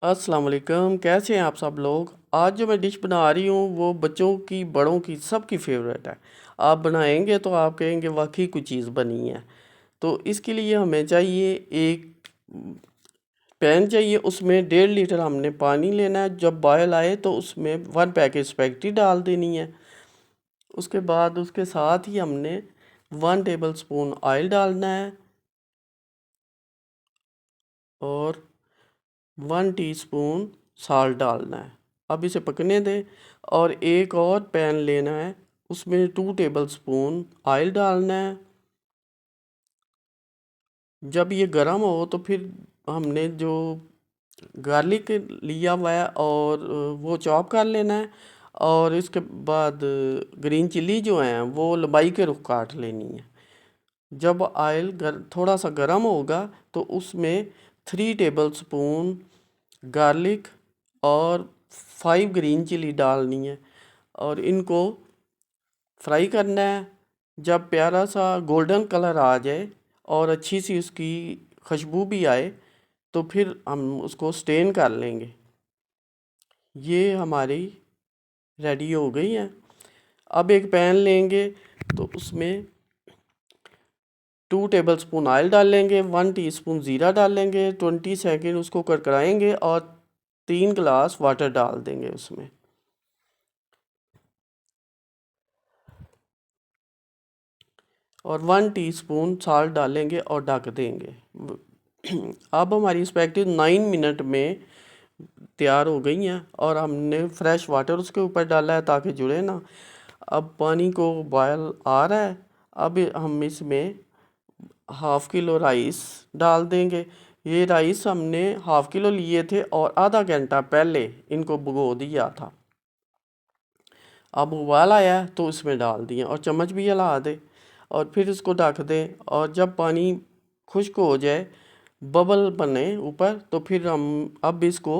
अस्सलाम वालेकुम, कैसे हैं आप सब लोग। आज जो मैं डिश बना रही हूँ वो बच्चों की बड़ों की सबकी फेवरेट है। आप बनाएंगे तो आप कहेंगे वाकई कोई चीज़ बनी है। तो इसके लिए हमें चाहिए एक पैन चाहिए, उसमें 1.5 लीटर हमने पानी लेना है। जब बॉयल आए तो उसमें 1 पैकेट स्पैगेटी डाल देनी है। उसके बाद उसके साथ ही हमने 1 टेबल स्पून ऑयल डालना है और 1 टीस्पून साल्ट डालना है। अब इसे पकने दें और एक और पैन लेना है, उसमें 2 टेबल स्पून ऑयल डालना है। जब ये गर्म हो तो फिर हमने जो गार्लिक लिया हुआ है और वो चॉप कर लेना है। और इसके बाद ग्रीन चिल्ली जो है वो लंबाई के रुख काट लेनी है। जब ऑयल थोड़ा सा गर्म होगा तो उसमें 3 टेबल स्पून गार्लिक और 5 ग्रीन चिली डालनी है और इनको फ्राई करना है। जब प्यारा सा गोल्डन कलर आ जाए और अच्छी सी उसकी खुशबू भी आए तो फिर हम उसको स्टेन कर लेंगे। ये हमारी रेडी हो गई है। अब एक पैन लेंगे तो उसमें 2 टेबल स्पून ऑयल डालेंगे, 1 टीस्पून ज़ीरा डालेंगे, 20 सेकेंड उसको कड़कड़ाएंगे और 3 गिलास वाटर डाल देंगे उसमें। और 1 टीस्पून साल्ट डालेंगे और ढक देंगे। अब हमारी स्पैगेटी 9 मिनट में तैयार हो गई हैं और हमने फ्रेश वाटर उसके ऊपर डाला है ताकि जुड़े ना। अब पानी को बॉयल आ रहा है। अब हम इसमें ½ किलो राइस डाल देंगे। ये राइस हमने ½ किलो लिए थे और आधा घंटा पहले इनको भिगो दिया था। अब उबाल आया तो इसमें डाल दिए और चम्मच भी हिला दे और फिर इसको ढक दें। और जब पानी खुश्क हो जाए, बबल बने ऊपर, तो फिर हम अब इसको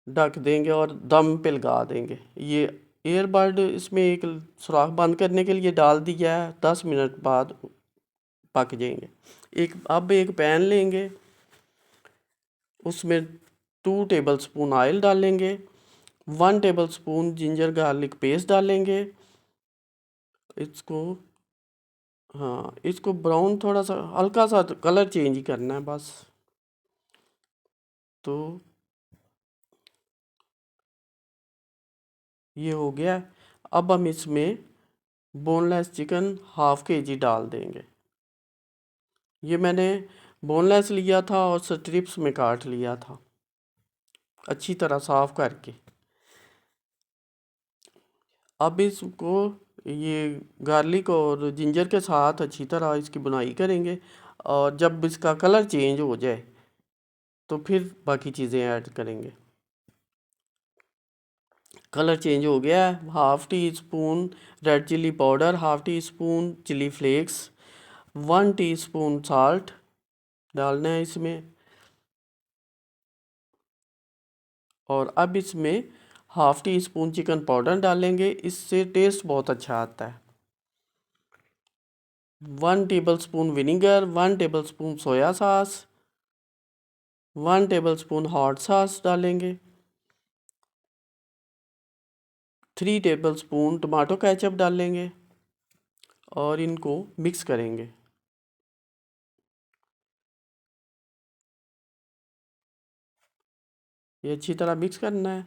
ढक देंगे और दम पे लगा देंगे। ये एयरबड इसमें एक सुराख बंद करने के लिए डाल दिया है। 10 मिनट बाद पक जाएंगे। अब एक पैन लेंगे, उसमें 2 टेबल स्पून ऑयल डालेंगे, 1 table spoon ginger garlic paste डालेंगे। इसको हाँ, इसको ब्राउन थोड़ा सा हल्का सा कलर चेंज ही करना है बस। तो ये हो गया। अब हम इसमें बोनलेस चिकन ½ kg डाल देंगे। ये मैंने बोनलेस लिया था और स्ट्रिप्स में काट लिया था अच्छी तरह साफ करके। अब इसको ये गार्लिक और जिंजर के साथ अच्छी तरह इसकी बुनाई करेंगे और जब इसका कलर चेंज हो जाए तो फिर बाकी चीज़ें ऐड करेंगे। कलर चेंज हो गया है। ½ teaspoon red chilli powder, ½ teaspoon chilli flakes, 1 teaspoon salt डालना है इसमें। और अब इसमें ½ टीस्पून चिकन पाउडर डालेंगे, इससे टेस्ट बहुत अच्छा आता है। 1 table spoon vinegar, 1 table spoon soya sauce, 1 table spoon hot sauce डालेंगे, 3 टेबल स्पून टमाटो केचप डालेंगे और इनको मिक्स करेंगे। ये अच्छी तरह मिक्स करना है।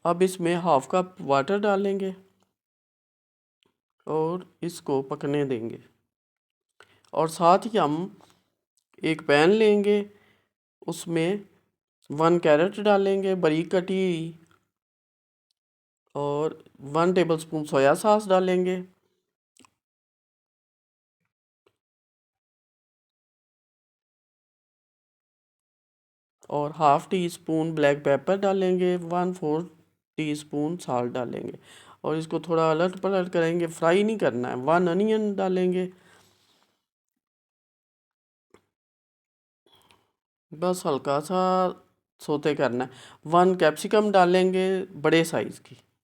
अब इसमें ½ कप वाटर डालेंगे और इसको पकने देंगे। और साथ ही हम एक पैन लेंगे, उसमें 1 कैरेट डालेंगे बारीक कटी हुई और 1 टेबल स्पून सोया सॉस डालेंगे और ½ टीस्पून ब्लैक पेपर डालेंगे, 1/4 टीस्पून साल्ट डालेंगे और इसको थोड़ा अलट पलट करेंगे। फ्राई नहीं करना है। 1 अनियन डालेंगे, बस हल्का सा सोते करना है। 1 कैप्सिकम डालेंगे बड़े साइज़ की।